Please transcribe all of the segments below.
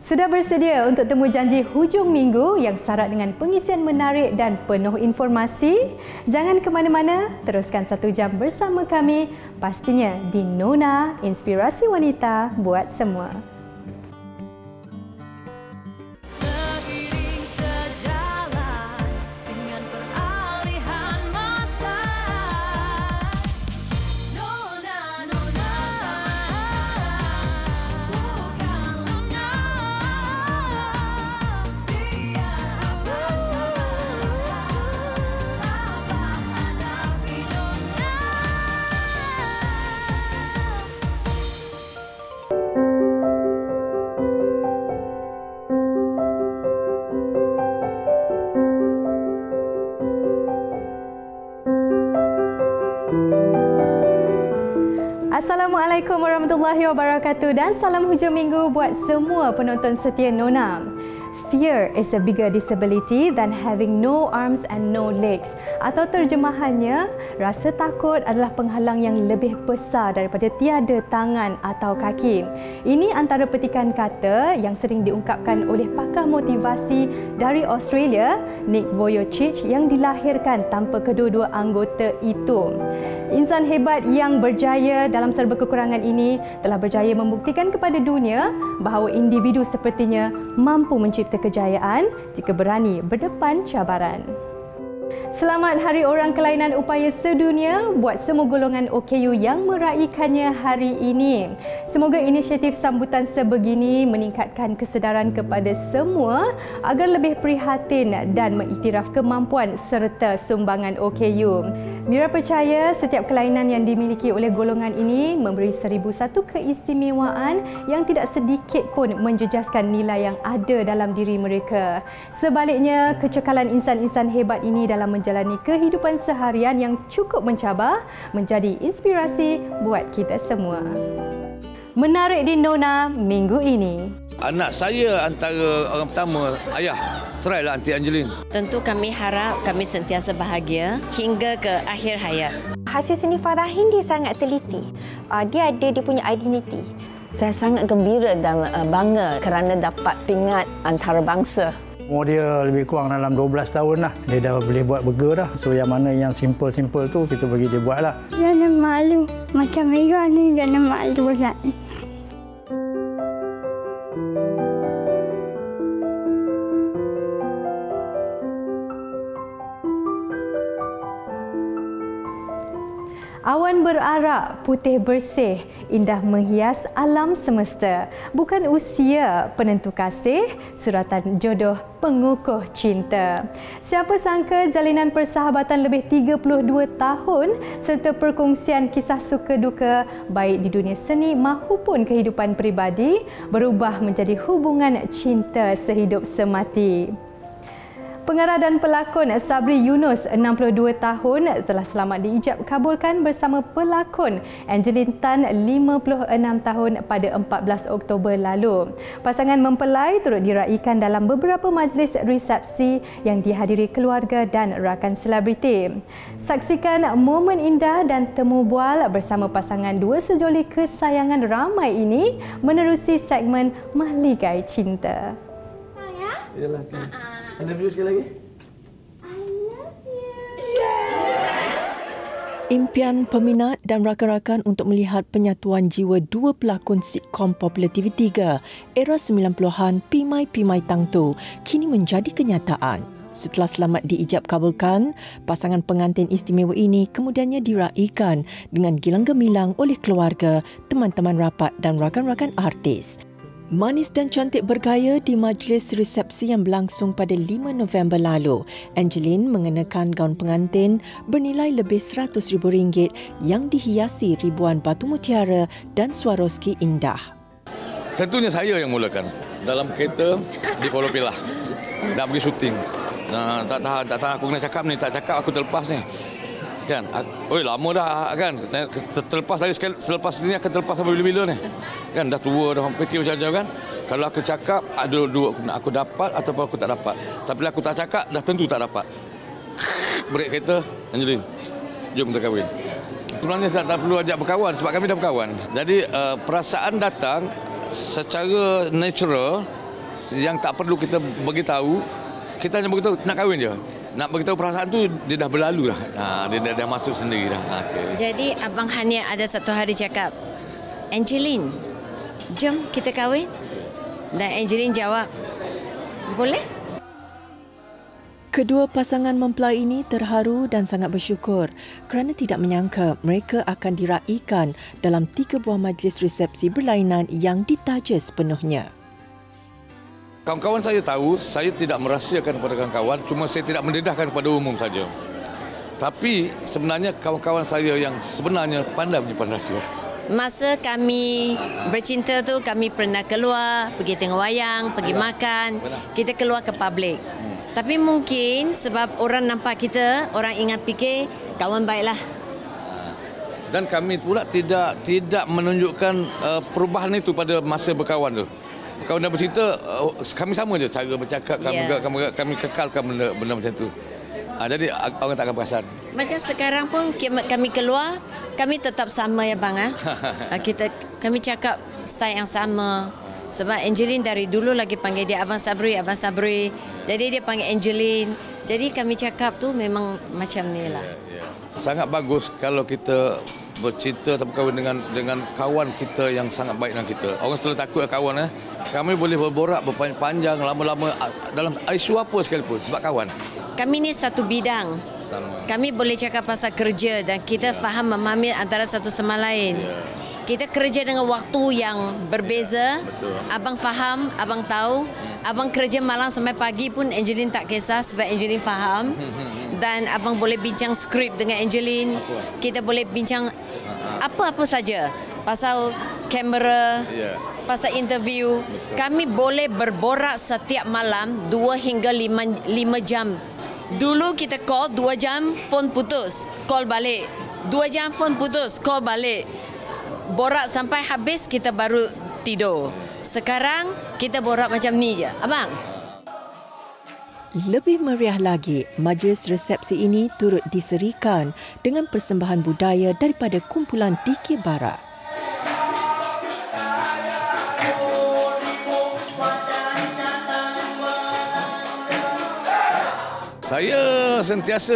Sudah bersedia untuk temu janji hujung minggu yang syarat dengan pengisian menarik dan penuh informasi? Jangan ke mana-mana, teruskan 1 jam bersama kami, pastinya di Nona, Inspirasi Wanita buat semua. Assalamualaikum warahmatullahi wabarakatuh dan salam hujung minggu buat semua penonton setia Nona. Fear is a bigger disability than having no arms and no legs. Atau terjemahannya, rasa takut adalah penghalang yang lebih besar daripada tiada tangan atau kaki. Ini antara petikan kata yang sering diungkapkan oleh pakar motivasi dari Australia, Nick Vujicic, yang dilahirkan tanpa kedua-dua anggota itu. Insan hebat yang berjaya dalam serba kekurangan ini telah berjaya membuktikan kepada dunia bahawa individu sepertinya mampu mencipta kejayaan jika berani berdepan cabaran. Selamat Hari Orang Kelainan Upaya Sedunia buat semua golongan OKU yang meraihkannya hari ini. Semoga inisiatif sambutan sebegini meningkatkan kesedaran kepada semua agar lebih prihatin dan mengiktiraf kemampuan serta sumbangan OKU. Mira percaya setiap kelainan yang dimiliki oleh golongan ini memberi 1001 keistimewaan yang tidak sedikit pun menjejaskan nilai yang ada dalam diri mereka. Sebaliknya, kecekalan insan-insan hebat ini dalam menjalani kehidupan seharian yang cukup mencabar menjadi inspirasi buat kita semua. Menarik di Nona minggu ini. Anak saya antara orang pertama, ayah, try lah Aunty Angeline. Tentu kami harap kami sentiasa bahagia hingga ke akhir hayat. Hasil seni Farahin dia sangat teliti. Dia ada dia punya identiti. Saya sangat gembira dan bangga kerana dapat pingat antarabangsa. Umur dia lebih kurang dalam 12 tahun lah. Dia dah boleh buat burger dah. So yang mana yang simple-simple tu kita bagi dia buat lah. Jangan malu. Macam Mega ni jangan malu lah. Awan berarak, putih bersih, indah menghias alam semesta. Bukan usia penentu kasih, suratan jodoh pengukuh cinta. Siapa sangka jalinan persahabatan lebih 32 tahun serta perkongsian kisah suka duka baik di dunia seni mahupun kehidupan peribadi berubah menjadi hubungan cinta sehidup semati. Pengarah dan pelakon Sabri Yunus, 62 tahun, telah selamat diijab kabulkan bersama pelakon Angeline Tan, 56 tahun pada 14 Oktober lalu. Pasangan mempelai turut diraikan dalam beberapa majlis resepsi yang dihadiri keluarga dan rakan selebriti. Saksikan momen indah dan temu bual bersama pasangan dua sejoli kesayangan ramai ini menerusi segmen Mahligai Cinta. Yalah, I love you sekali lagi. I love you. Impian peminat dan rakan-rakan untuk melihat penyatuan jiwa dua pelakon sitkom popular TV3 era 90-an Pimai Tang Tu kini menjadi kenyataan. Setelah selamat diijab kabulkan, pasangan pengantin istimewa ini kemudiannya diraikan dengan gilang gemilang oleh keluarga, teman-teman rapat dan rakan-rakan artis. Manis dan cantik bergaya di majlis resepsi yang berlangsung pada 5 November lalu. Angeline mengenakan gaun pengantin bernilai lebih RM100,000 yang dihiasi ribuan batu mutiara dan Swarovski indah. Tentunya saya yang mulakan. Dalam kereta di Kuala Pilah. Nak pergi syuting. Tak tahan aku kena cakap ni. Tak cakap aku terlepas ni. Kan? Oi, lama dah kan. Terlepas lagi sekali, selepas ini akan terlepas sampai bila-bila ni. Kan dah tua dah, fikir macam-macam kan. Kalau aku cakap ada dua, aku dapat ataupun aku tak dapat. Tapi bila aku tak cakap dah tentu tak dapat. Break kereta, Angeline. Jom kita kahwin. Sebenarnya saya tak perlu ajak berkawan sebab kami dah berkawan. Jadi perasaan datang secara natural yang tak perlu kita beritahu, kita hanya beritahu nak kahwin je. Nak beritahu perasaan tu dia dah berlalu dah. Dia dah masuk sendiri dah. Okay. Jadi Abang Hania ada satu hari cakap, Angeline, jom kita kahwin. Dan Angeline jawab, boleh? Kedua pasangan mempelai ini terharu dan sangat bersyukur kerana tidak menyangka mereka akan diraikan dalam 3 buah majlis resepsi berlainan yang ditaja sepenuhnya. Kawan-kawan saya tahu, saya tidak merahsiakan kepada kawan-kawan, cuma saya tidak mendedahkan kepada umum saja. Tapi sebenarnya kawan-kawan saya yang sebenarnya pandai menyimpan rahsia. Masa kami bercinta tu, kami pernah keluar, pergi tengok wayang, pergi makan, kita keluar ke public. Tapi mungkin sebab orang nampak kita, orang ingat fikir kawan baiklah. Dan kami pula tidak menunjukkan perubahan itu pada masa berkawan tu. Berkawan dan bercinta, kami sama je cara bercakap, kami kekalkan benda macam tu. Jadi orang tak akan perasan. Macam sekarang pun kami keluar, kami tetap sama ya bang. Kami cakap style yang sama. Sebab Angeline dari dulu lagi panggil dia Abang Sabri, Abang Sabri. Jadi dia panggil Angeline. Jadi kami cakap tu memang macam ni lah. Sangat bagus kalau kita bercinta atau berkahwin dengan kawan kita yang sangat baik dengan kita. Orang selalu takut kawan. Kami boleh berborak berpanjang lama-lama dalam isu apa sekalipun sebab kawan. Kami ni satu bidang. Sama. Kami boleh cakap pasal kerja dan kita faham memahami antara satu sama lain. Kita kerja dengan waktu yang berbeza. Betul. Abang faham, abang tahu. Abang kerja malam sampai pagi pun Angeline tak kisah sebab Angeline faham. Dan abang boleh bincang skrip dengan Angeline. Kita boleh bincang apa-apa saja. Pasal kamera, pasal interview. Betul. Kami boleh berborak setiap malam 2 hingga 5 jam. Dulu kita call 2 jam, phone putus, call balik. 2 jam, phone putus, call balik. Borak sampai habis kita baru tidur. Sekarang kita borak macam ni je. Abang. Lebih meriah lagi, majlis resepsi ini turut diserikan dengan persembahan budaya daripada kumpulan Dikir Barat. Saya sentiasa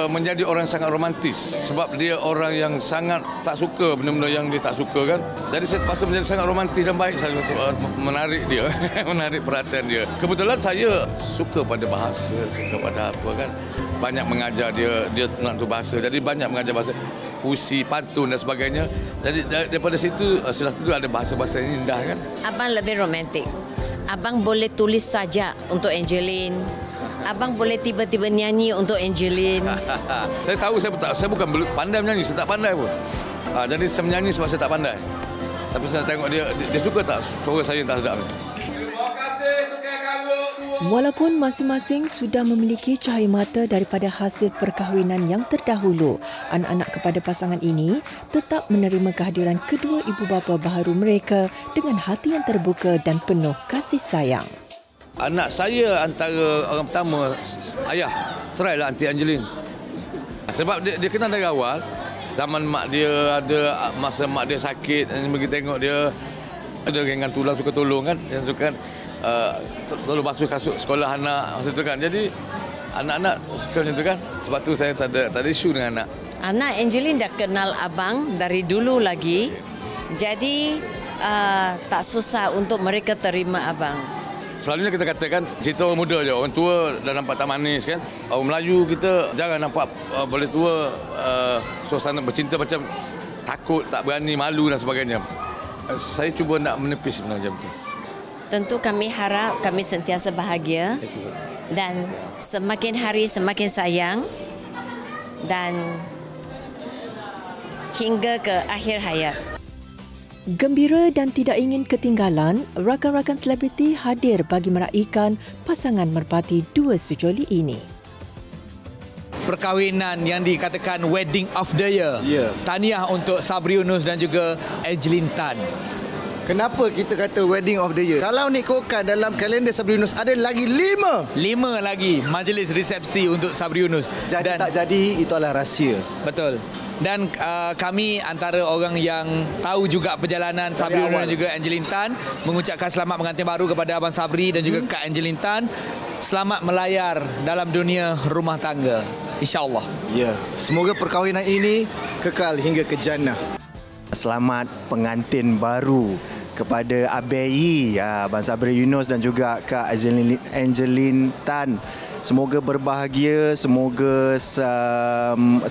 menjadi orang yang sangat romantis sebab dia orang yang sangat tak suka benda-benda yang dia tak suka kan. Jadi saya terpaksa menjadi sangat romantis dan baik saya untuk menarik dia, menarik perhatian dia. Kebetulan saya suka pada bahasa, suka pada apa kan. Banyak mengajar dia nak tu bahasa. Jadi banyak mengajar bahasa, puisi, pantun dan sebagainya. Jadi daripada situ sudah tentu ada bahasa-bahasa yang indah kan. Abang lebih romantik. Abang boleh tulis saja untuk Angeline. Abang boleh tiba-tiba nyanyi untuk Angeline. Saya tahu saya bukan pandai menyanyi, saya tak pandai pun. Jadi saya menyanyi sebab saya tak pandai. Tapi saya tengok dia suka tak suara saya yang tak sedap. Terima kasih tukar karut. Walaupun masing-masing sudah memiliki cahaya mata daripada hasil perkahwinan yang terdahulu, anak-anak kepada pasangan ini tetap menerima kehadiran kedua ibu bapa baharu mereka dengan hati yang terbuka dan penuh kasih sayang. Anak saya antara orang pertama, ayah, try lah Aunty Angeline. Sebab dia kenal dari awal, zaman mak dia ada, masa mak dia sakit, pergi tengok dia, ada gengan tulang suka tolong kan, yang suka tolong basuh kasut sekolah anak, masa tu kan. Jadi anak-anak suka macam tu kan, sebab tu saya tak ada isu dengan anak. Anak Angeline dah kenal abang dari dulu lagi, jadi tak susah untuk mereka terima abang. Selalunya kita katakan cerita orang muda je, orang tua dah nampak tak manis kan. Orang Melayu kita jangan nampak boleh tua suasana bercinta macam takut, tak berani, malu dan sebagainya. Saya cuba nak menepis sebenarnya macam tu. Tentu kami harap kami sentiasa bahagia dan semakin hari semakin sayang dan hingga ke akhir hayat. Gembira dan tidak ingin ketinggalan, rakan-rakan selebriti hadir bagi meraikan pasangan merpati 2 sejoli ini. Perkahwinan yang dikatakan wedding of the year. Tahniah untuk Sabri Yunus dan juga Angeline Tan. Kenapa kita kata wedding of the year? Kalau ikutkan dalam kalender Sabri Yunus ada lagi 5 lagi majlis resepsi untuk Sabri Yunus. Jadi dan tak jadi itu adalah rahsia. Betul. Dan kami antara orang yang tahu juga perjalanan Sabri Yunus dan juga Angeline Tan, mengucapkan selamat pengantin baru kepada Abang Sabri dan juga Kak Angeline Tan. Selamat melayar dalam dunia rumah tangga, insya-Allah. Ya, semoga perkahwinan ini kekal hingga ke jannah. Selamat pengantin baru kepada Abai, Abang Sabri Yunus dan juga Kak Angeline Tan. Semoga berbahagia, semoga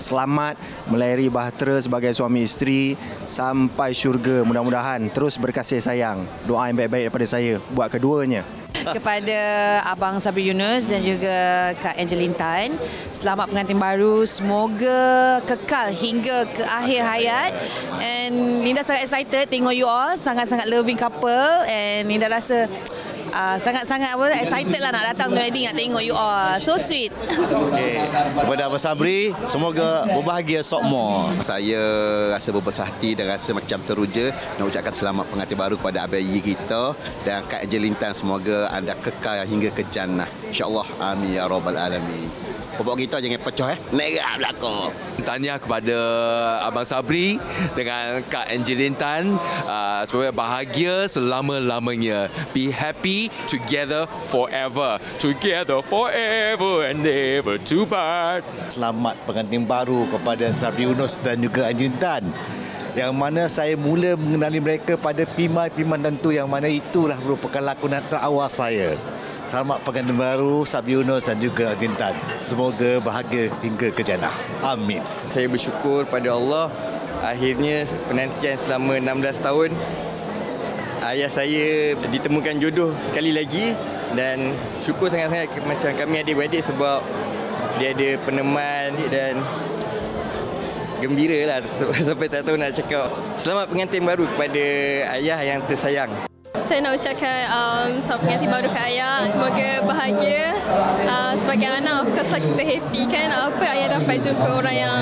selamat melayari bahtera sebagai suami isteri sampai syurga. Mudah-mudahan terus berkasih sayang. Doa yang baik-baik daripada saya buat keduanya. Kepada Abang Sabri Yunus dan juga Kak Angeline Tan, selamat pengantin baru. Semoga kekal hingga ke akhir hayat. And Linda sangat excited tengok you all, sangat-sangat loving couple. And Linda rasa sangat-sangat excited lah nak datang ke wedding, nak tengok you all. So sweet. Okay. Kepada Abang Sabri, semoga berbahagia sokmo. Saya rasa berbesar hati dan rasa macam teruja nak ucapkan selamat pengantin baru kepada Abai kita dan Kak Angeline Tan. Semoga anda kekal hingga ke jannah, insya-Allah. Amin ya rabbal alamin. Pokok kita jangan pecah Negak belakang. Tahniah kepada Abang Sabri dengan Kak Angeline Tan. Supaya bahagia selama-lamanya. Be happy together forever. Together forever and never to part. Selamat pengantin baru kepada Sabri Yunus dan juga Angeline Tan. Yang mana saya mula mengenali mereka pada Pimai-Pimai Tentu, yang mana itulah merupakan lakonan terawal saya. Selamat pengantin baru Sabri Yunus dan juga Angeline Tan. Semoga bahagia hingga ke jannah. Amin. Saya bersyukur pada Allah, akhirnya penantian selama 16 tahun ayah saya ditemukan jodoh sekali lagi, dan syukur sangat-sangat macam kami adik-beradik sebab dia ada peneman dan gembira lah sampai tak tahu nak cakap. Selamat pengantin baru kepada ayah yang tersayang. Saya nak ucapkan selamat pengantin baru ke ayah. Semoga bahagia. Sebagai anak, of course lah kita happy kan. Apa ayah dapat jumpa orang yang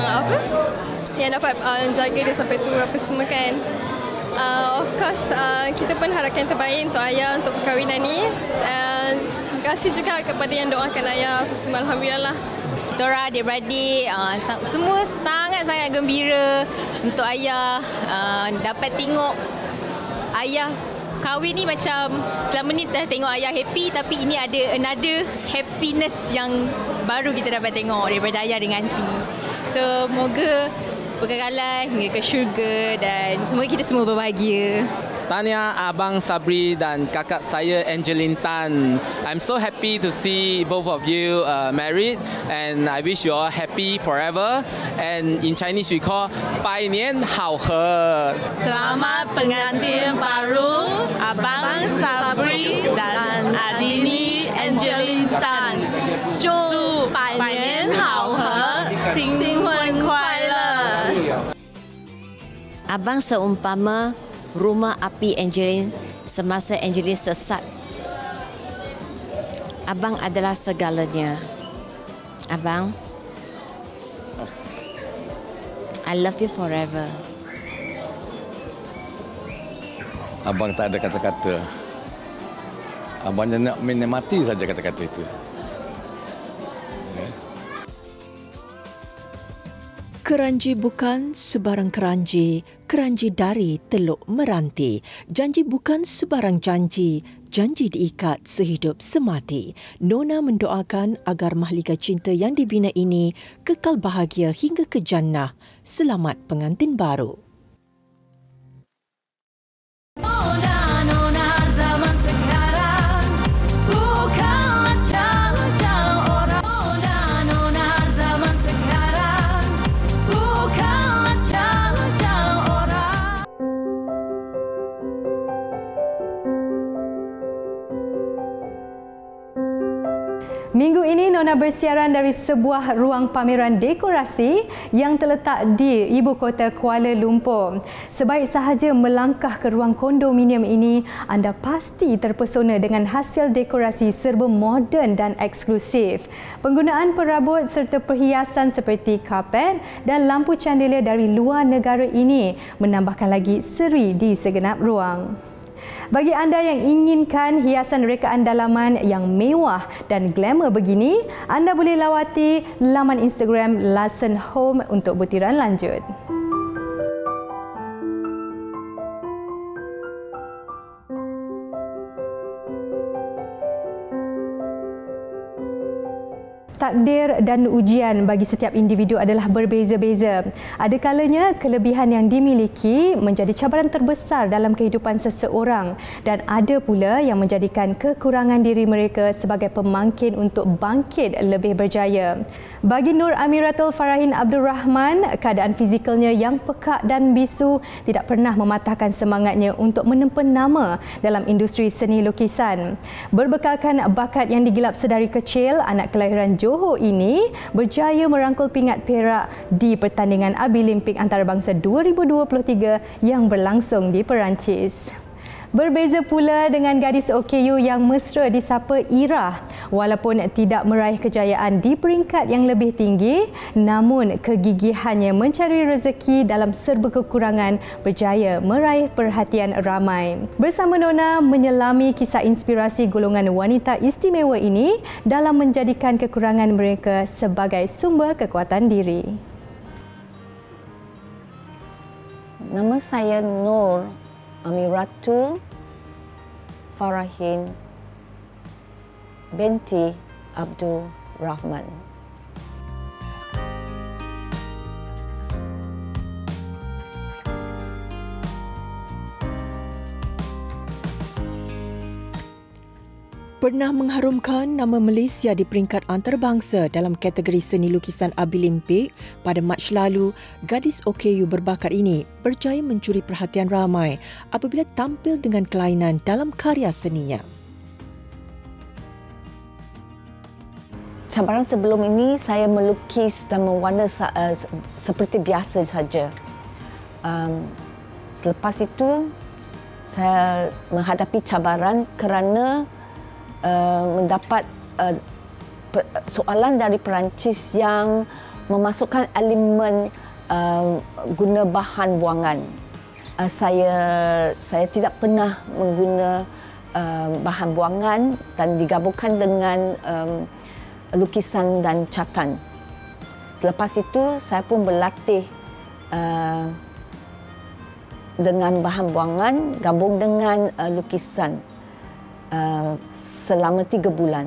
yang dapat jaga dia sampai tu apa semua kan. Of course kita pun harapkan terbaik untuk ayah untuk perkahwinan ni. Terima kasih juga kepada yang doakan ayah. Semua alhamdulillah. Kita orang adik-beradik semua sangat-sangat gembira untuk ayah dapat tengok ayah kahwin ni. Macam selama ni dah tengok ayah happy, tapi ini ada another happiness yang baru kita dapat tengok daripada ayah dengan aunty. So moga berkekalan hingga ke syurga dan semoga kita semua berbahagia. Tahniah Abang Sabri dan kakak saya Angeline Tan. I'm so happy to see both of you married, and I wish you all happy forever. And in Chinese we call 百年好合. Selamat pengantin baru Abang Sabri dan Adini Angeline Tan. 祝百年好合，新婚快乐. Abang seumpama rumah api Angeline semasa Angeline sesat. Abang adalah segalanya. Abang, I love you forever. Abang tak ada kata-kata. Abang nak menikmati saja kata-kata itu. Keranji bukan sebarang keranji, keranji dari Teluk Meranti. Janji bukan sebarang janji, janji diikat sehidup semati. Nona mendoakan agar mahlika cinta yang dibina ini kekal bahagia hingga ke jannah. Selamat pengantin baru. Minggu ini Nona bersiaran dari sebuah ruang pameran dekorasi yang terletak di ibu kota Kuala Lumpur. Sebaik sahaja melangkah ke ruang kondominium ini, anda pasti terpesona dengan hasil dekorasi serba moden dan eksklusif. Penggunaan perabot serta perhiasan seperti kapet dan lampu chandelier dari luar negara ini menambahkan lagi seri di segenap ruang. Bagi anda yang inginkan hiasan rekaan dalaman yang mewah dan glamour begini, anda boleh lawati laman Instagram Larsen Home untuk butiran lanjut. Takdir dan ujian bagi setiap individu adalah berbeza-beza. Ada kalanya kelebihan yang dimiliki menjadi cabaran terbesar dalam kehidupan seseorang dan ada pula yang menjadikan kekurangan diri mereka sebagai pemangkin untuk bangkit lebih berjaya. Bagi Nur Amiratul Farahin Abdul Rahman, keadaan fizikalnya yang pekak dan bisu tidak pernah mematahkan semangatnya untuk menempena nama dalam industri seni lukisan. Berbekalkan bakat yang digilap sedari kecil, anak kelahiran Johor ini berjaya merangkul pingat perak di pertandingan Abilimpik Antarabangsa 2023 yang berlangsung di Perancis. Berbeza pula dengan gadis OKU yang mesra disapa Ira. Walaupun tidak meraih kejayaan di peringkat yang lebih tinggi, namun kegigihannya mencari rezeki dalam serba kekurangan berjaya meraih perhatian ramai. Bersama Nona menyelami kisah inspirasi golongan wanita istimewa ini dalam menjadikan kekurangan mereka sebagai sumber kekuatan diri. Nama saya Nur Amiratul Farahin binti Abdul Rahman. Pernah mengharumkan nama Malaysia di peringkat antarabangsa dalam kategori seni lukisan Abilimpik pada Mac lalu, gadis OKU berbakat ini berjaya mencuri perhatian ramai apabila tampil dengan kelainan dalam karya seninya. Cabaran sebelum ini saya melukis dan mewarna seperti biasa saja. Selepas itu saya menghadapi cabaran kerana mendapat soalan dari Perancis yang memasukkan elemen guna bahan buangan. Saya tidak pernah mengguna bahan buangan dan digabungkan dengan lukisan dan catan. Selepas itu saya pun berlatih dengan bahan buangan gabung dengan lukisan selama 3 bulan.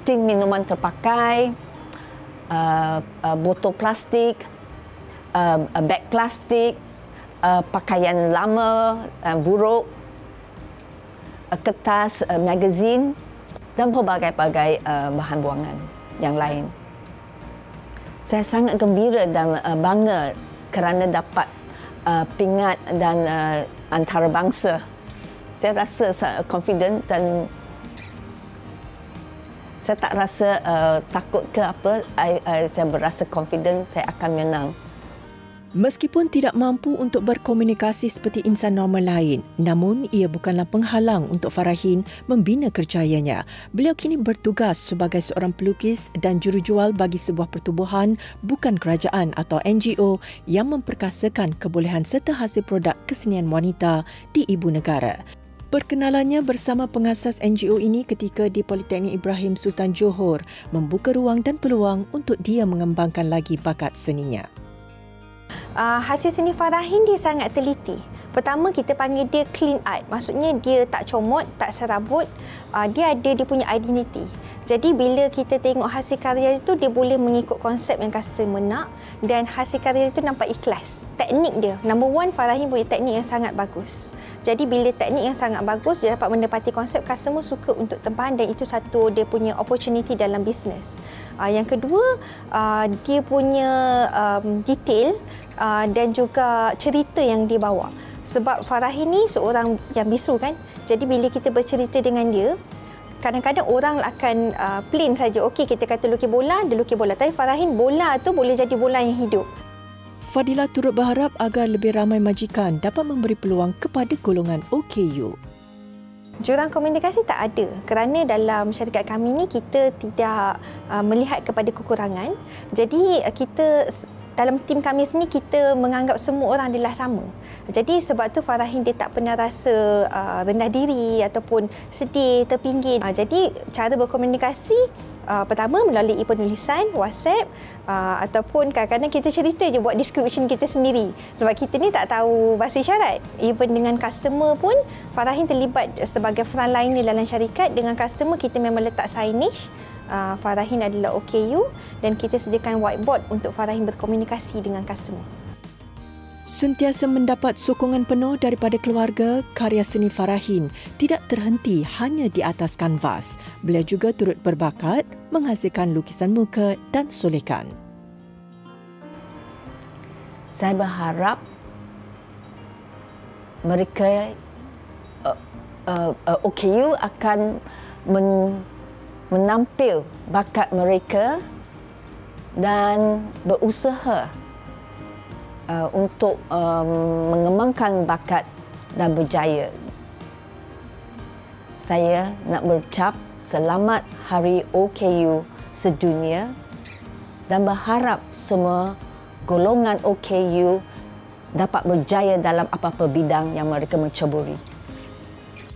Tin minuman terpakai, botol plastik, beg plastik, pakaian lama, buruk, kertas, magazin dan pelbagai-bagai bahan buangan yang lain. Saya sangat gembira dan bangga kerana dapat pingat dan antarabangsa. Saya rasa confident dan saya tak rasa takut ke apa. Saya berasa confident saya akan menang. Meskipun tidak mampu untuk berkomunikasi seperti insan normal lain, namun ia bukanlah penghalang untuk Farahin membina kerjayanya. Beliau kini bertugas sebagai seorang pelukis dan jurujual bagi sebuah pertubuhan bukan kerajaan atau NGO yang memperkasakan kebolehan serta hasil produk kesenian wanita di ibu negara. Perkenalannya bersama pengasas NGO ini ketika di Politeknik Ibrahim Sultan Johor membuka ruang dan peluang untuk dia mengembangkan lagi bakat seninya. Hasil seni Farahin dia sangat teliti. Pertama kita panggil dia clean art. Maksudnya dia tak comot, tak serabut. Dia ada dia punya identiti. Jadi bila kita tengok hasil karya itu, dia boleh mengikut konsep yang customer nak dan hasil karya itu nampak ikhlas. Teknik dia, number one, Farahin punya teknik yang sangat bagus. Jadi bila teknik yang sangat bagus, dia dapat mendapati konsep customer suka untuk tempahan dan itu satu dia punya opportunity dalam bisnes. Yang kedua, dia punya detail dan juga cerita yang dia bawa. Sebab Farahin ni seorang yang bisu kan. Jadi bila kita bercerita dengan dia, kadang-kadang orang akan plain saja. Okey, kita kata lukis bola, dia lukis bola. Tapi Farahin, bola tu boleh jadi bola yang hidup. Fadila turut berharap agar lebih ramai majikan dapat memberi peluang kepada golongan OKU. Jurang komunikasi tak ada kerana dalam syarikat kami ni kita tidak melihat kepada kekurangan. Jadi kita dalam tim kami sini kita menganggap semua orang adalah sama. Jadi sebab tu Farahin dia tak pernah rasa rendah diri ataupun sedih, terpinggir. Jadi cara berkomunikasi pertama melalui penulisan, WhatsApp ataupun kadang-kadang kita cerita je buat description kita sendiri. Sebab kita ni tak tahu bahasa isyarat. Even dengan customer pun Farahin terlibat sebagai frontliner dalam syarikat. Dengan customer kita memang letak signage. Farahin adalah OKU dan kita sediakan whiteboard untuk Farahin berkomunikasi dengan customer. Sentiasa mendapat sokongan penuh daripada keluarga, karya seni Farahin tidak terhenti hanya di atas kanvas. Beliau juga turut berbakat menghasilkan lukisan muka dan solekan. Saya berharap mereka OKU akan menampil bakat mereka dan berusaha untuk mengembangkan bakat dan berjaya. Saya nak berucap selamat Hari OKU sedunia dan berharap semua golongan OKU dapat berjaya dalam apa-apa bidang yang mereka menceburi.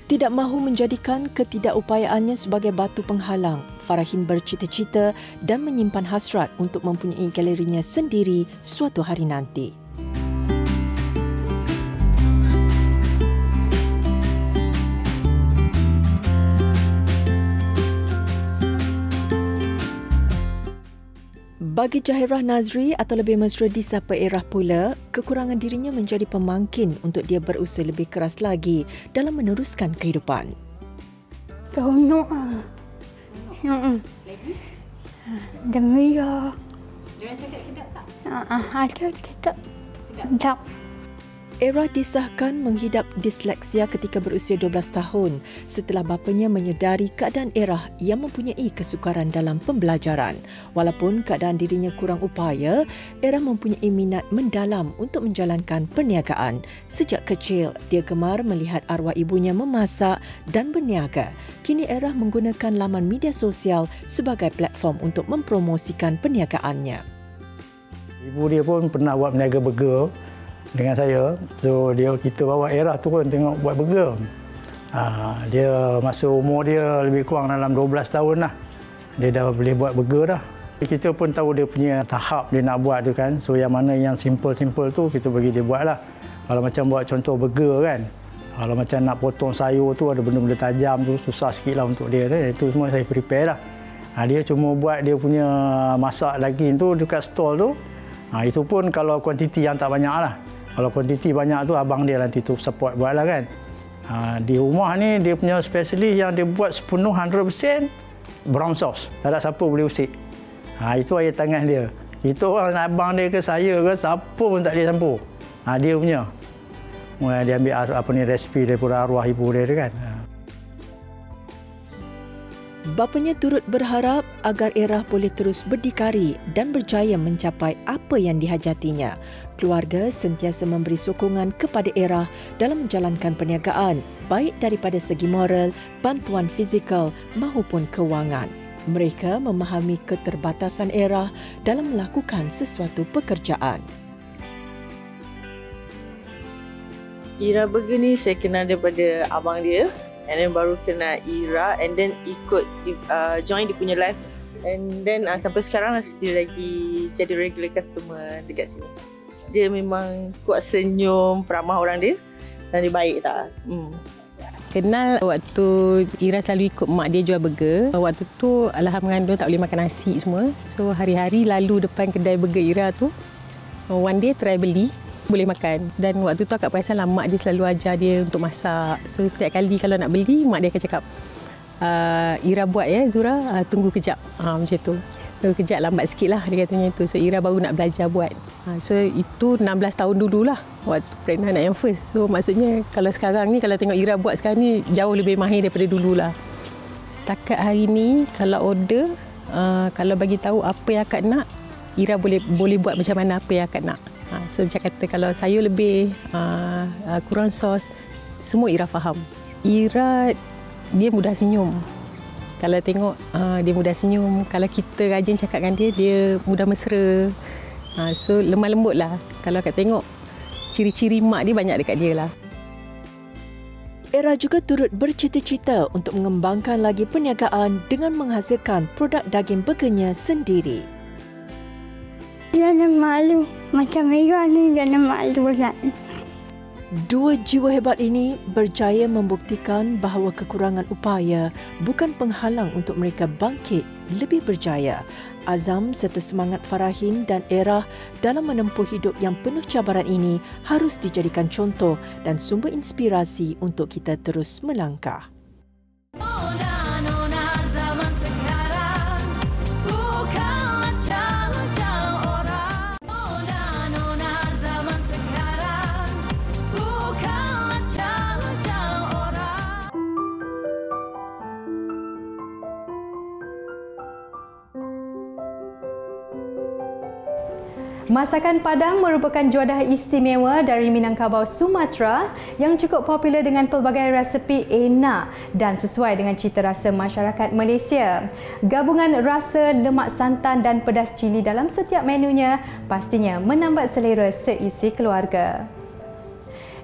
Tidak mahu menjadikan ketidakupayaannya sebagai batu penghalang, Farahin bercita-cita dan menyimpan hasrat untuk mempunyai galerinya sendiri suatu hari nanti. Bagi Jahirah Nazri atau lebih mesra disapa Erah pula, kekurangan dirinya menjadi pemangkin untuk dia berusaha lebih keras lagi dalam meneruskan kehidupan. Seronok ah. Lagi? Gembira. Diorang cakap sedap tak? Ada cakap sedap. Erah disahkan menghidap disleksia ketika berusia 12 tahun setelah bapanya menyedari keadaan Erah yang mempunyai kesukaran dalam pembelajaran. Walaupun keadaan dirinya kurang upaya, Erah mempunyai minat mendalam untuk menjalankan perniagaan. Sejak kecil, dia gemar melihat arwah ibunya memasak dan berniaga. Kini Erah menggunakan laman media sosial sebagai platform untuk mempromosikan perniagaannya. Ibu dia pun pernah buat berniaga burger dengan saya. So kita bawa Erah turun tengok buat burger. Dia masa umur dia lebih kurang dalam 12 tahun lah. Dia dah boleh buat burger dah. Kita pun tahu dia punya tahap dia nak buat tu kan. So yang mana yang simple-simple tu kita bagi dia buat lah. Kalau macam buat contoh burger kan. Kalau macam nak potong sayur tu ada benda-benda tajam tu susah sikit lah untuk dia. Itu semua saya prepare lah. Dia cuma buat dia punya masak daging tu dekat stall tu. Itu pun kalau kuantiti yang tak banyak lah. Kalau kuantiti banyak tu abang dia nanti tu support buat lah kan. Di rumah ni dia punya specialist yang dia buat sepenuh 100% brown sauce. Tak ada siapa boleh usik. Itu air tangan dia. Itu orang abang dia ke saya ke siapa pun tak boleh campur. Dia punya. Dia ambil resipi daripada arwah ibu dia kan. Bapanya turut berharap agar Erah boleh terus berdikari dan berjaya mencapai apa yang dihajatinya. Keluarga sentiasa memberi sokongan kepada Erah dalam menjalankan perniagaan, baik daripada segi moral, bantuan fizikal maupun kewangan. Mereka memahami keterbatasan Erah dalam melakukan sesuatu pekerjaan. Ira Burger ni saya kenal daripada abang dia. And then baru kenal Ira and then ikut join dia punya live. And then sampai sekarang still lagi jadi regular customer dekat sini. Dia memang kuat senyum, peramah orang dia dan dia baik tak. Kenal waktu Ira selalu ikut mak dia jual burger. Waktu tu alham mengandung tak boleh makan nasi semua. So hari-hari lalu depan kedai burger Ira tu. One day try beli. Boleh makan. Dan waktu tu akak perasan lah mak dia selalu ajar dia untuk masak. So setiap kali kalau nak beli, mak dia akan cakap, Ira buat ya Zura, tunggu kejap. Macam tu. Tunggu kejap, lambat sikit lah dia katanya tu. So Ira baru nak belajar buat. So itu 16 tahun dululah waktu pregnant anak yang first. So maksudnya kalau sekarang ni, kalau tengok Ira buat sekarang ni, jauh lebih mahir daripada dululah. Setakat hari ni, kalau order, kalau bagi tahu apa yang akak nak, Ira boleh buat macam mana apa yang akak nak. So macam kata kalau sayur lebih, kurang sos, semua Ira faham. Ira dia mudah senyum. Kalau tengok dia mudah senyum. Kalau kita rajin cakap dengan dia, dia mudah mesra. So lemah lembut lah. Kalau Kak tengok ciri-ciri mak dia banyak dekat dia lah. Era juga turut bercita-cita untuk mengembangkan lagi perniagaan dengan menghasilkan produk daging burgernya sendiri. Jangan malu. Macam Mega ni jangan malu kan. Dua jiwa hebat ini berjaya membuktikan bahawa kekurangan upaya bukan penghalang untuk mereka bangkit lebih berjaya. Azam serta semangat Farahin dan Era dalam menempuh hidup yang penuh cabaran ini harus dijadikan contoh dan sumber inspirasi untuk kita terus melangkah. Masakan Padang merupakan juadah istimewa dari Minangkabau, Sumatera yang cukup popular dengan pelbagai resepi enak dan sesuai dengan cita rasa masyarakat Malaysia. Gabungan rasa lemak santan dan pedas cili dalam setiap menunya pastinya menambah selera seisi keluarga.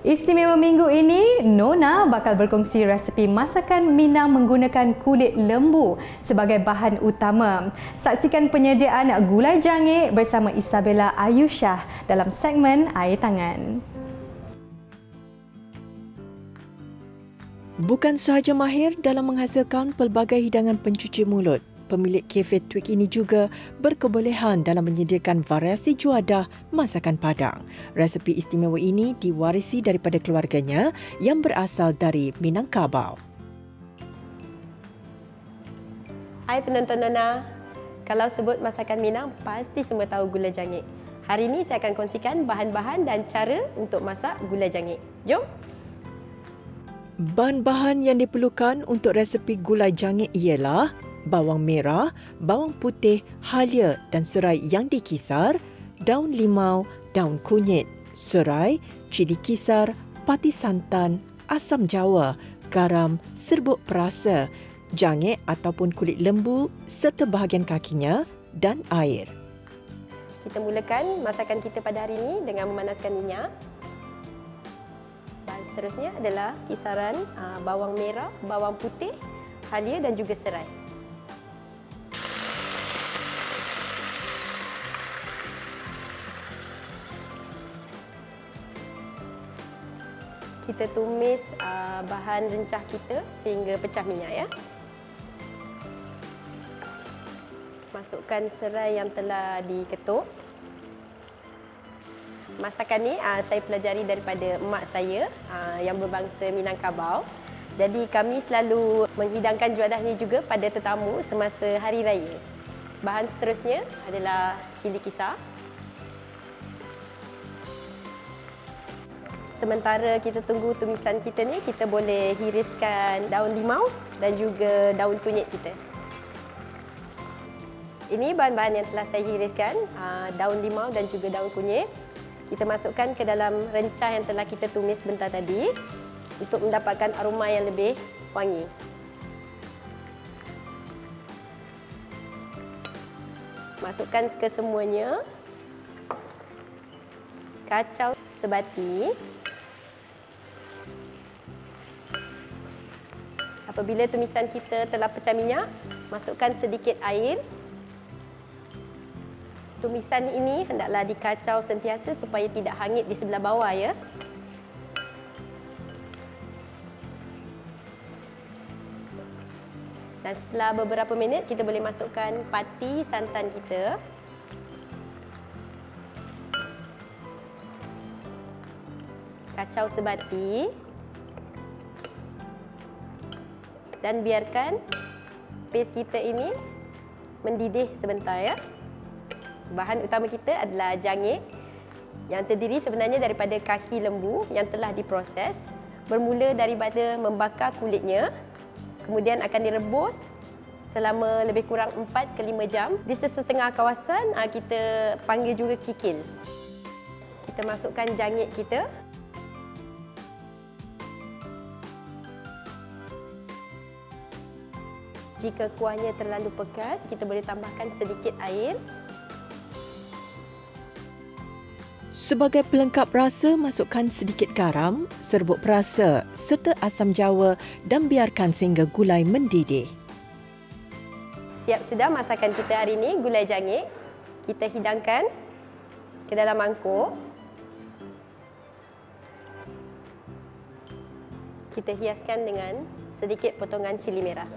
Istimewa minggu ini, Nona bakal berkongsi resepi masakan Minang menggunakan kulit lembu sebagai bahan utama. Saksikan penyediaan gulai jangik bersama Isabella Ayushah dalam segmen Air Tangan. Bukan sahaja mahir dalam menghasilkan pelbagai hidangan pencuci mulut, pemilik kafe Twig ini juga berkebolehan dalam menyediakan variasi juadah masakan Padang. Resepi istimewa ini diwarisi daripada keluarganya yang berasal dari Minangkabau. Hai penonton Nona, kalau sebut masakan Minang, pasti semua tahu gulai jangik. Hari ini saya akan kongsikan bahan-bahan dan cara untuk masak gulai jangik. Jom! Bahan-bahan yang diperlukan untuk resepi gulai jangik ialah bawang merah, bawang putih, halia dan serai yang dikisar, daun limau, daun kunyit, serai, cili kisar, pati santan, asam jawa, garam, serbuk perasa, jangik ataupun kulit lembu serta bahagian kakinya dan air. Kita mulakan masakan kita pada hari ini dengan memanaskan minyak. Bahan seterusnya adalah kisaran bawang merah, bawang putih, halia dan juga serai. Kita tumis bahan rencah kita sehingga pecah minyak ya. Masukkan serai yang telah diketuk. Masakan ni saya pelajari daripada mak saya yang berbangsa Minangkabau. Jadi kami selalu menghidangkan juadah ni juga pada tetamu semasa hari raya. Bahan seterusnya adalah cili kisar. Sementara kita tunggu tumisan kita ni, kita boleh hiriskan daun limau dan juga daun kunyit kita. Ini bahan-bahan yang telah saya hiriskan, daun limau dan juga daun kunyit. Kita masukkan ke dalam rencah yang telah kita tumis sebentar tadi untuk mendapatkan aroma yang lebih wangi. Masukkan ke semuanya. Kacau sebati. Apabila tumisan kita telah pecah minyak, masukkan sedikit air. Tumisan ini hendaklah dikacau sentiasa supaya tidak hangit di sebelah bawah ya. Dan setelah beberapa minit, kita boleh masukkan pati santan kita. Kacau sebati. Dan biarkan paste kita ini mendidih sebentar ya. Bahan utama kita adalah jangik yang terdiri sebenarnya daripada kaki lembu yang telah diproses. Bermula daripada membakar kulitnya, kemudian akan direbus selama lebih kurang 4 ke 5 jam. Di sesetengah kawasan kita panggil juga kikil. Kita masukkan jangik kita. Jika kuahnya terlalu pekat, kita boleh tambahkan sedikit air. Sebagai pelengkap rasa, masukkan sedikit garam, serbuk perasa serta asam jawa dan biarkan sehingga gulai mendidih. Siap sudah masakan kita hari ini, gulai jangik. Kita hidangkan ke dalam mangkuk. Kita hiaskan dengan sedikit potongan cili merah.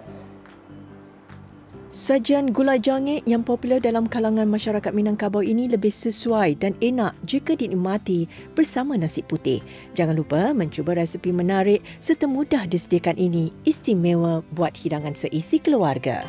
Sajian gulai jangik yang popular dalam kalangan masyarakat Minangkabau ini lebih sesuai dan enak jika dinikmati bersama nasi putih. Jangan lupa mencuba resepi menarik serta mudah disediakan ini, istimewa buat hidangan seisi keluarga.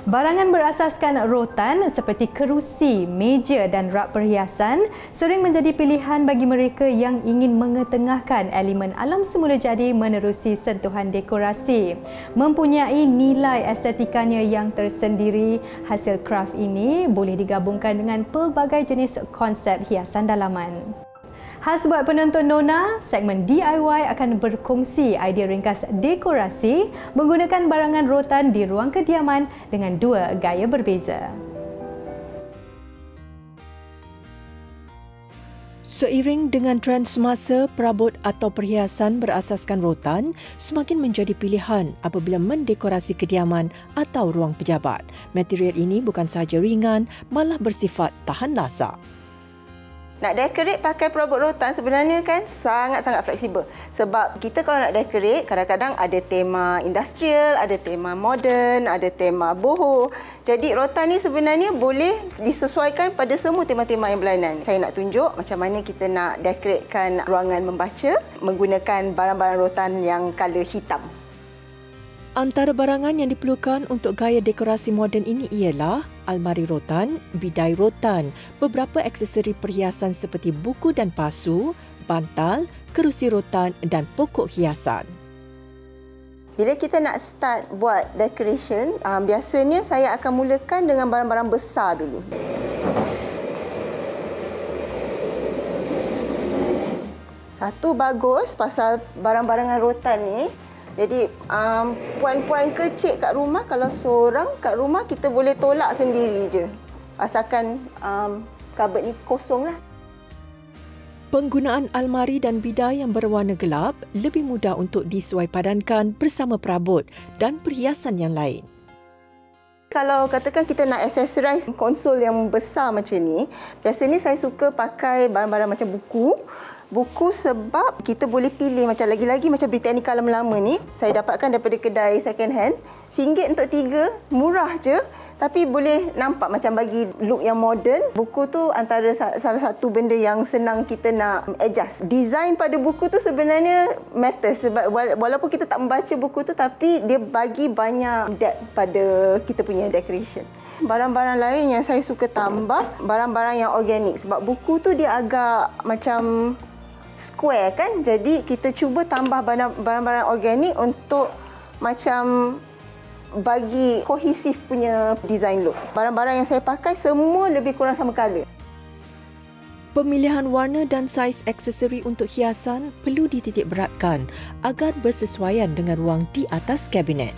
Barangan berasaskan rotan seperti kerusi, meja dan rak perhiasan sering menjadi pilihan bagi mereka yang ingin mengetengahkan elemen alam semula jadi menerusi sentuhan dekorasi. Mempunyai nilai estetikanya yang tersendiri, hasil kraft ini boleh digabungkan dengan pelbagai jenis konsep hiasan dalaman. Khas buat penonton Nona, segmen DIY akan berkongsi idea ringkas dekorasi menggunakan barangan rotan di ruang kediaman dengan dua gaya berbeza. Seiring dengan trend semasa, perabot atau perhiasan berasaskan rotan semakin menjadi pilihan apabila mendekorasi kediaman atau ruang pejabat. Material ini bukan sahaja ringan, malah bersifat tahan lasak. Nak decorate pakai perabot rotan sebenarnya kan sangat-sangat fleksibel. Sebab kita kalau nak decorate, kadang-kadang ada tema industrial, ada tema moden, ada tema boho. Jadi rotan ni sebenarnya boleh disesuaikan pada semua tema-tema yang berlainan. Saya nak tunjuk macam mana kita nak decoratekan ruangan membaca menggunakan barang-barang rotan yang color hitam. Antara barangan yang diperlukan untuk gaya dekorasi moden ini ialah almari rotan, bidai rotan, beberapa aksesori perhiasan seperti buku dan pasu, bantal, kerusi rotan dan pokok hiasan. Bila kita nak start buat decoration, biasanya saya akan mulakan dengan barang-barang besar dulu. Satu bagus pasal barang-barangan rotan ni. Jadi puan-puan kecil kat rumah, kalau seorang kat rumah kita boleh tolak sendiri je. Asalkan kabet ni kosong lah. Penggunaan almari dan bidai yang berwarna gelap lebih mudah untuk disesuaipadankan bersama perabot dan perhiasan yang lain. Kalau katakan kita nak accessorize konsol yang besar macam ni, biasanya saya suka pakai barang-barang macam buku. Buku sebab kita boleh pilih macam lagi-lagi macam Britannica lama-lama ni, saya dapatkan daripada kedai second hand. RM1 untuk 3, murah je. Tapi boleh nampak macam bagi look yang moden. Buku tu antara salah satu benda yang senang kita nak adjust. Design pada buku tu sebenarnya matters. Sebab walaupun kita tak membaca buku tu, tapi dia bagi banyak depth pada kita punya decoration. Barang-barang lain yang saya suka tambah, barang-barang yang organik. Sebab buku tu dia agak macam square kan, jadi kita cuba tambah barang-barang organik untuk macam bagi kohesif punya design look. Barang-barang yang saya pakai semua lebih kurang sama color. Pemilihan warna dan saiz aksesori untuk hiasan perlu dititik beratkan agar bersesuaian dengan ruang di atas kabinet.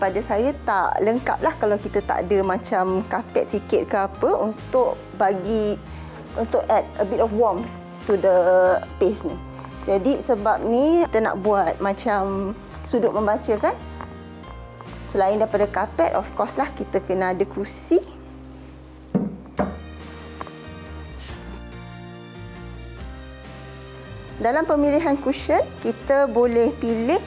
Pada saya tak lengkap lah kalau kita tak ada macam kapet sikit ke apa untuk add a bit of warmth to the space ni. Jadi sebab ni kita nak buat macam sudut membaca kan. Selain daripada kapet, of course lah kita kena ada kerusi. Dalam pemilihan cushion, kita boleh pilih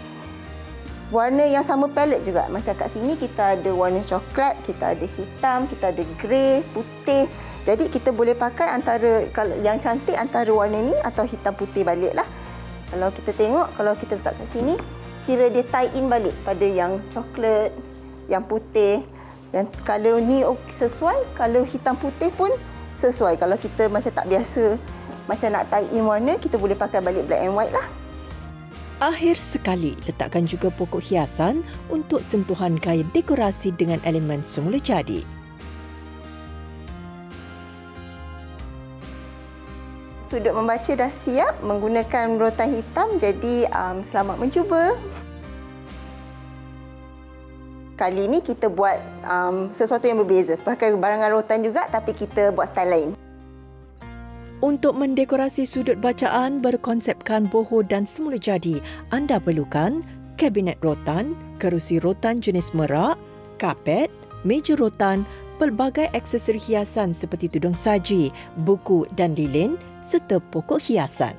warna yang sama palette juga. Macam kat sini kita ada warna coklat, kita ada hitam, kita ada grey, putih. Jadi kita boleh pakai antara, kalau yang cantik antara warna ni atau hitam putih balik lah. Kalau kita tengok, kalau kita letak kat sini, kira dia tie in balik pada yang coklat, yang putih. Yang kalau ni sesuai, kalau hitam putih pun sesuai. Kalau kita macam tak biasa macam nak tie in warna, kita boleh pakai balik black and white lah. Akhir sekali, letakkan juga pokok hiasan untuk sentuhan gaya dekorasi dengan elemen semula jadi. Sudut membaca dah siap menggunakan rotan hitam, jadi selamat mencuba. Kali ini kita buat sesuatu yang berbeza. Pakai barangan rotan juga tapi kita buat style lain. Untuk mendekorasi sudut bacaan berkonsepkan boho dan semula jadi, anda perlukan kabinet rotan, kerusi rotan jenis merak, kapet, meja rotan, pelbagai aksesori hiasan seperti tudung saji, buku dan lilin serta pokok hiasan.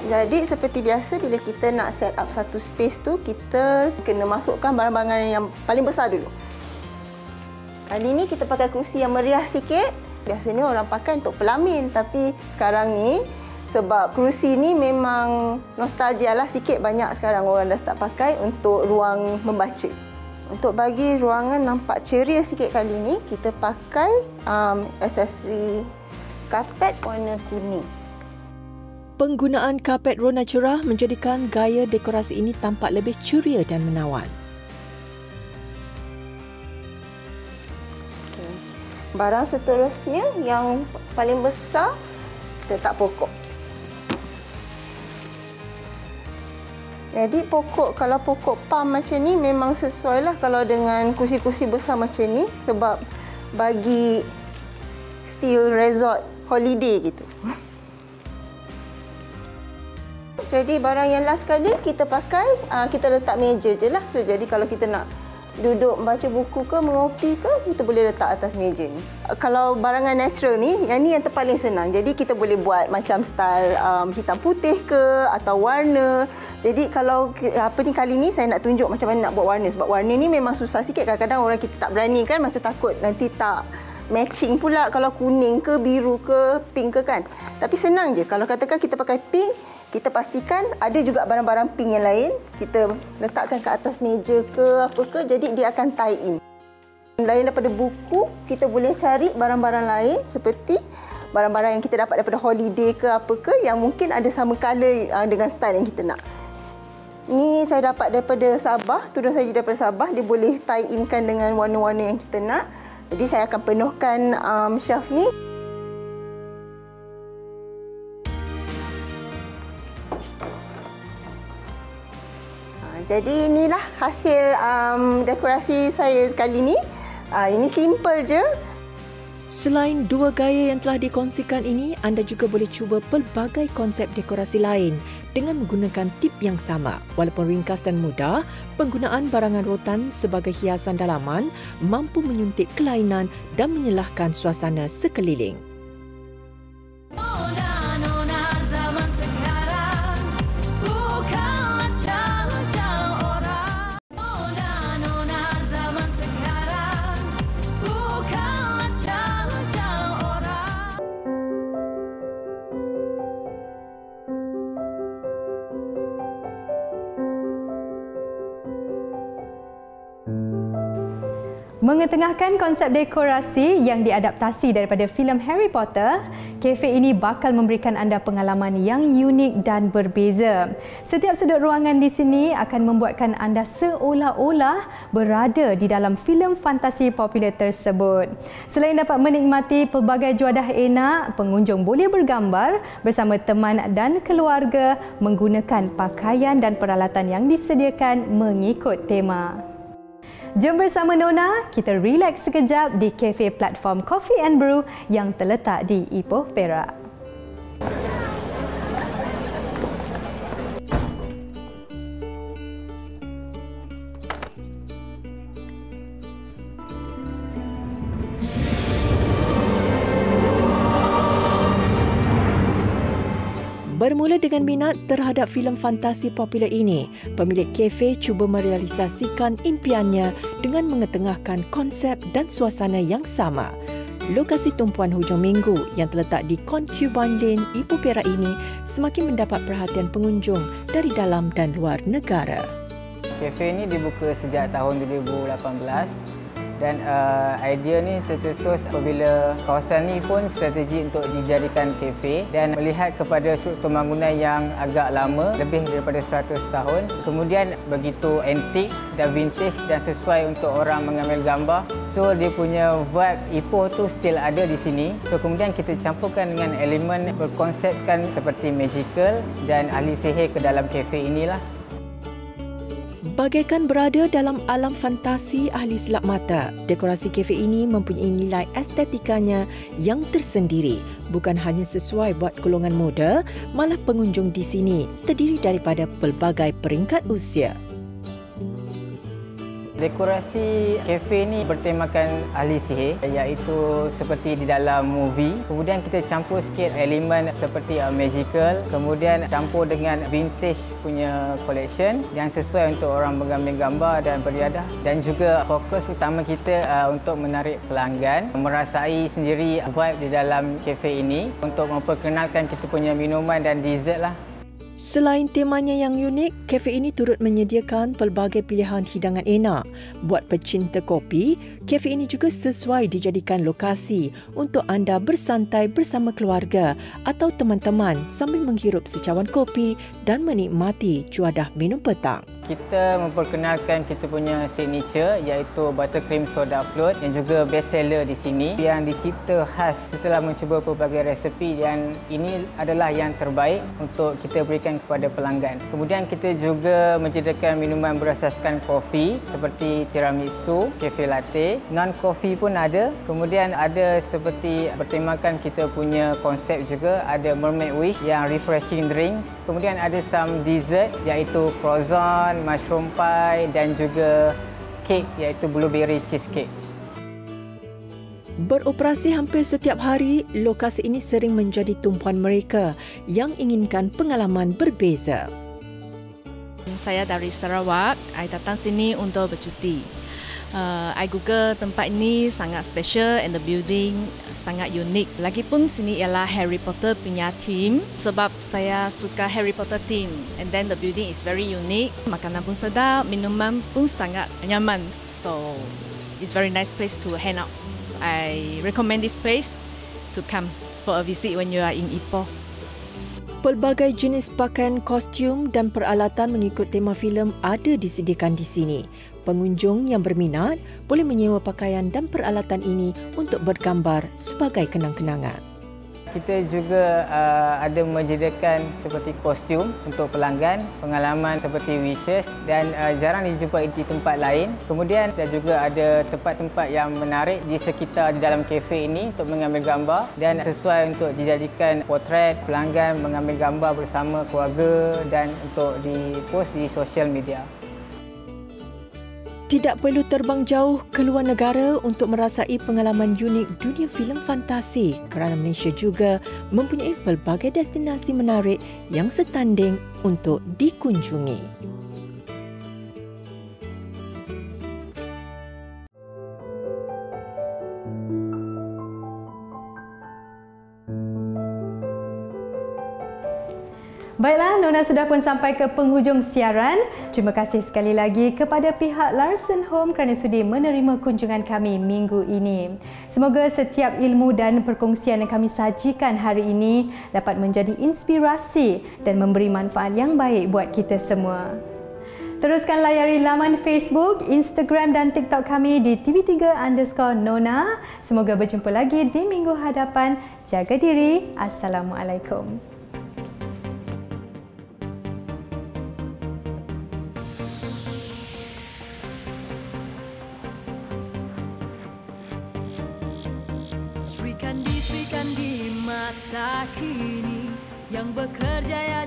Jadi seperti biasa bila kita nak set up satu space tu, kita kena masukkan barang-barang yang paling besar dulu. Kali ni kita pakai kerusi yang meriah sikit. Biasanya orang pakai untuk pelamin, tapi sekarang ni sebab kerusi ni memang nostalgia lah sikit, banyak sekarang orang dah start pakai untuk ruang membaca. Untuk bagi ruangan nampak ceria sikit kali ni, kita pakai aksesori kapet warna kuning. Penggunaan kapet rona cerah menjadikan gaya dekorasi ini tampak lebih ceria dan menawan. Barang seterusnya yang paling besar, kita letak pokok. Jadi pokok, kalau pokok palm macam ni memang sesuai lah kalau dengan kursi-kursi besar macam ni, sebab bagi feel resort holiday gitu. Jadi barang yang last sekali kita pakai, kita letak meja je lah. So, jadi kalau kita nak duduk baca buku ke, mengopi ke, kita boleh letak atas meja ni. Kalau barangan natural ni, yang ni yang terpaling senang. Jadi kita boleh buat macam style hitam putih ke atau warna. Jadi kalau kali ni saya nak tunjuk macam mana nak buat warna. Sebab warna ni memang susah sikit. Kadang-kadang orang kita tak berani kan, macam takut nanti tak matching pula kalau kuning ke, biru ke, pink ke kan. Tapi senang je. Kalau katakan kita pakai pink, kita pastikan ada juga barang-barang pink yang lain. Kita letakkan ke atas meja ke apa ke, jadi dia akan tie in. Lain daripada buku, kita boleh cari barang-barang lain seperti barang-barang yang kita dapat daripada holiday ke apa ke yang mungkin ada sama colour dengan style yang kita nak. Ni saya dapat daripada Sabah, tudung saji daripada Sabah, dia boleh tie in-kan dengan warna-warna yang kita nak. Jadi saya akan penuhkan shelf ni. Jadi inilah hasil dekorasi saya kali ni. Ini simple je. Selain dua gaya yang telah dikongsikan ini, anda juga boleh cuba pelbagai konsep dekorasi lain dengan menggunakan tip yang sama. Walaupun ringkas dan mudah, penggunaan barangan rotan sebagai hiasan dalaman mampu menyuntik kelainan dan menyelahkan suasana sekeliling. Mengetengahkan konsep dekorasi yang diadaptasi daripada filem Harry Potter, kafe ini bakal memberikan anda pengalaman yang unik dan berbeza. Setiap sudut ruangan di sini akan membuatkan anda seolah-olah berada di dalam filem fantasi popular tersebut. Selain dapat menikmati pelbagai juadah enak, pengunjung boleh bergambar bersama teman dan keluarga menggunakan pakaian dan peralatan yang disediakan mengikut tema. Jom bersama Nona, kita relax sekejap di kafe platform Coffee and Brew yang terletak di Ipoh, Perak. Bermula dengan minat terhadap filem fantasi popular ini, pemilik kafe cuba merealisasikan impiannya dengan mengetengahkan konsep dan suasana yang sama. Lokasi tumpuan hujung minggu yang terletak di Concubine Lane, Ipoh, Perak ini semakin mendapat perhatian pengunjung dari dalam dan luar negara. Kafe ni dibuka sejak tahun 2018 dan idea ni tercetus apabila kawasan ni pun strategi untuk dijadikan kafe dan melihat kepada struktur bangunan yang agak lama, lebih daripada 100 tahun. Kemudian begitu antik dan vintage dan sesuai untuk orang mengambil gambar. So dia punya vibe Ipoh tu still ada di sini. So kemudian kita campurkan dengan elemen berkonsepkan seperti magical dan ahli sihir ke dalam kafe inilah. Bagaikan berada dalam alam fantasi ahli selap mata, dekorasi kafe ini mempunyai nilai estetikanya yang tersendiri. Bukan hanya sesuai buat golongan muda, malah pengunjung di sini terdiri daripada pelbagai peringkat usia. Dekorasi kafe ni bertemakan ahli sihir, iaitu seperti di dalam movie. Kemudian kita campur sikit elemen seperti magical, kemudian campur dengan vintage punya collection yang sesuai untuk orang mengambil gambar dan beriadah. Dan juga fokus utama kita untuk menarik pelanggan merasai sendiri vibe di dalam kafe ini untuk memperkenalkan kita punya minuman dan dessert lah. Selain temanya yang unik, kafe ini turut menyediakan pelbagai pilihan hidangan enak. Buat pecinta kopi, kafe ini juga sesuai dijadikan lokasi untuk anda bersantai bersama keluarga atau teman-teman sambil menghirup secawan kopi dan menikmati cuadah minum petang. Kita memperkenalkan kita punya signature iaitu buttercream soda float yang juga best seller di sini yang dicipta khas setelah mencuba pelbagai resepi dan ini adalah yang terbaik untuk kita berikan kepada pelanggan. Kemudian kita juga menyediakan minuman berasaskan kopi seperti tiramisu, cafe latte, non-coffee pun ada. Kemudian ada seperti bertemakan kita punya konsep juga, ada mermaid wish yang refreshing drinks. Kemudian ada some dessert iaitu croissant, mushroom pie dan juga kek iaitu blueberry cheesecake. Beroperasi hampir setiap hari, lokasi ini sering menjadi tumpuan mereka yang inginkan pengalaman berbeza. Saya dari Sarawak, saya datang sini untuk bercuti. I Google tempat ini sangat special and the building sangat unik. Lagipun sini ialah Harry Potter punya team sebab saya suka Harry Potter team. And then the building is very unique. Makanan pun sedap, minuman pun sangat nyaman. So it's very nice place to hang out. I recommend this place to come for a visit when you are in Ipoh. Pelbagai jenis pakaian, kostum dan peralatan mengikut tema filem ada disediakan di sini. Pengunjung yang berminat boleh menyewa pakaian dan peralatan ini untuk bergambar sebagai kenang-kenangan. Kita juga ada menyediakan seperti kostum untuk pelanggan, pengalaman seperti wishes dan jarang dijumpai di tempat lain. Kemudian dan juga ada tempat-tempat yang menarik di sekitar di dalam kafe ini untuk mengambil gambar dan sesuai untuk dijadikan potret pelanggan mengambil gambar bersama keluarga dan untuk dipost di sosial media. Tidak perlu terbang jauh ke luar negara untuk merasai pengalaman unik dunia filem fantasi kerana Malaysia juga mempunyai pelbagai destinasi menarik yang setanding untuk dikunjungi. Baiklah, Nona sudah pun sampai ke penghujung siaran. Terima kasih sekali lagi kepada pihak Larsen Home kerana sudi menerima kunjungan kami minggu ini. Semoga setiap ilmu dan perkongsian yang kami sajikan hari ini dapat menjadi inspirasi dan memberi manfaat yang baik buat kita semua. Teruskan layari laman Facebook, Instagram dan TikTok kami di TV3_Nona. Semoga berjumpa lagi di minggu hadapan. Jaga diri. Assalamualaikum. Sri Kandi masa kini yang bekerja ya